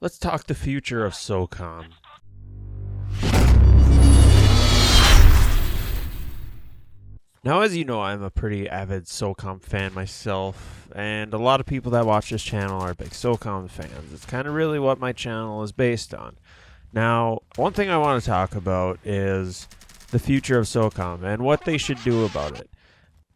Let's talk the future of Socom. Now, as you know, I'm a pretty avid Socom fan myself, and a lot of people that watch this channel are big Socom fans. It's kind of really what my channel is based on. Now, one thing I want to talk about is the future of Socom and what they should do about it.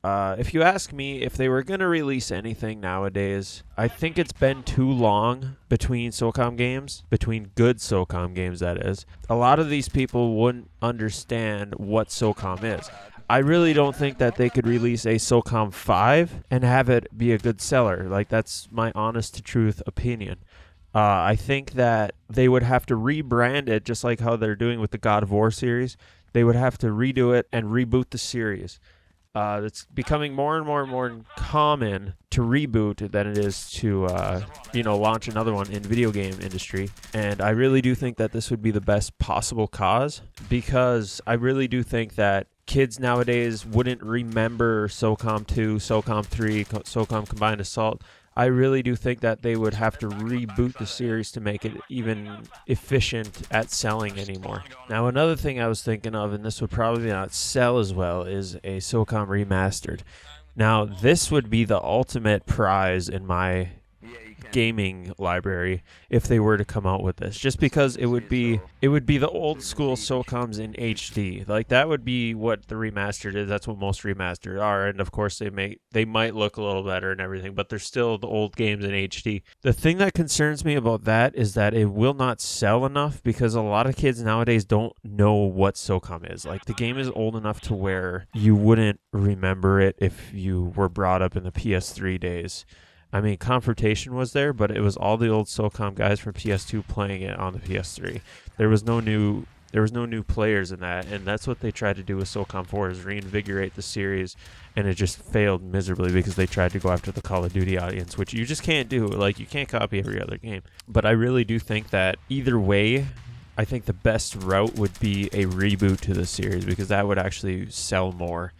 If you ask me, if they were going to release anything nowadays, I think it's been too long between Socom games, between good Socom games, that is. A lot of these people wouldn't understand what Socom is. I really don't think that they could release a Socom 5 and have it be a good seller. Like, that's my honest to truth opinion. I think that they would have to rebrand it just like how they're doing with the God of War series. They would have to redo it and reboot the series. It's becoming more and more common to reboot than it is to, launch another one in video game industry. And I really do think that this would be the best possible cause, because I really do think that kids nowadays wouldn't remember SOCOM 2, SOCOM 3, SOCOM Combined Assault. I really do think that they would have to reboot the series to make it even efficient at selling anymore. Now, another thing I was thinking of, and this would probably not sell as well, is a SOCOM Remastered. Now, this would be the ultimate prize in my gaming library if they were to come out with this, just because it would be the old school SOCOMs in HD. Like, that would be what the remastered is. That's what most remastered are, and of course they might look a little better and everything, but they're still the old games in HD. The thing that concerns me about that is that it will not sell enough, because a lot of kids nowadays don't know what SOCOM is. Like, the game is old enough to where you wouldn't remember it if you were brought up in the PS3 days. I mean, Confrontation was there, but it was all the old SOCOM guys from PS2 playing it on the PS3. There was no new players in that, and that's what they tried to do with SOCOM 4, is reinvigorate the series, and it just failed miserably because they tried to go after the Call of Duty audience, which you just can't do. Like, you can't copy every other game. But I really do think that either way, I think the best route would be a reboot to the series, because that would actually sell more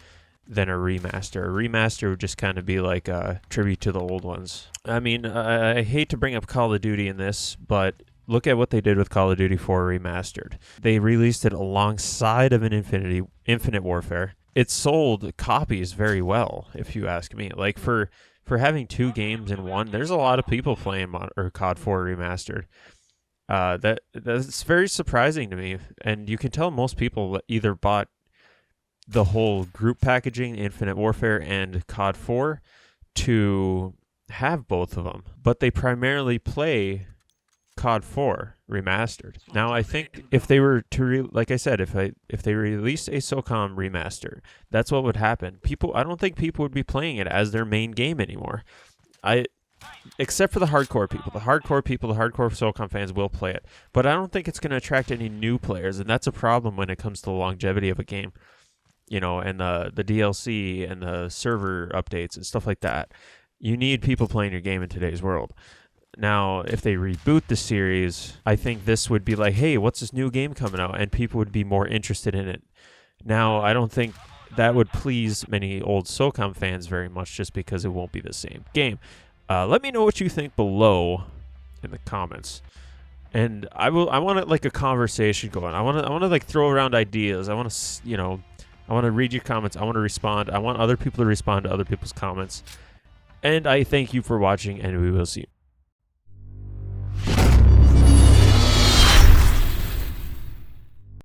than a remaster. A remaster would just kind of be like a tribute to the old ones. I mean, I hate to bring up Call of Duty in this, but look at what they did with Call of Duty 4 Remastered. They released it alongside of an Infinite Warfare. It sold copies very well, if you ask me. Like, for having two games in one, there's a lot of people playing COD 4 Remastered. That's very surprising to me, and you can tell most people either bought the whole group packaging, Infinite Warfare and COD 4, to have both of them, but they primarily play COD 4 Remastered. Now, I think if they were to, like I said, if they released a SOCOM Remaster, that's what would happen. I don't think people would be playing it as their main game anymore. Except for the hardcore people. The hardcore SOCOM fans will play it, but I don't think it's going to attract any new players, and that's a problem when it comes to the longevity of a game. And the DLC and the server updates and stuff like that. You need people playing your game in today's world. Now, if they reboot the series, I think this would be like, hey, what's this new game coming out? And people would be more interested in it. Now, I don't think that would please many old SOCOM fans very much, just because it won't be the same game. Let me know what you think below in the comments. And I want like a conversation going. I want to like throw around ideas. I want to read your comments. I want to respond. I want other people to respond to other people's comments. And I thank you for watching, and we will see you.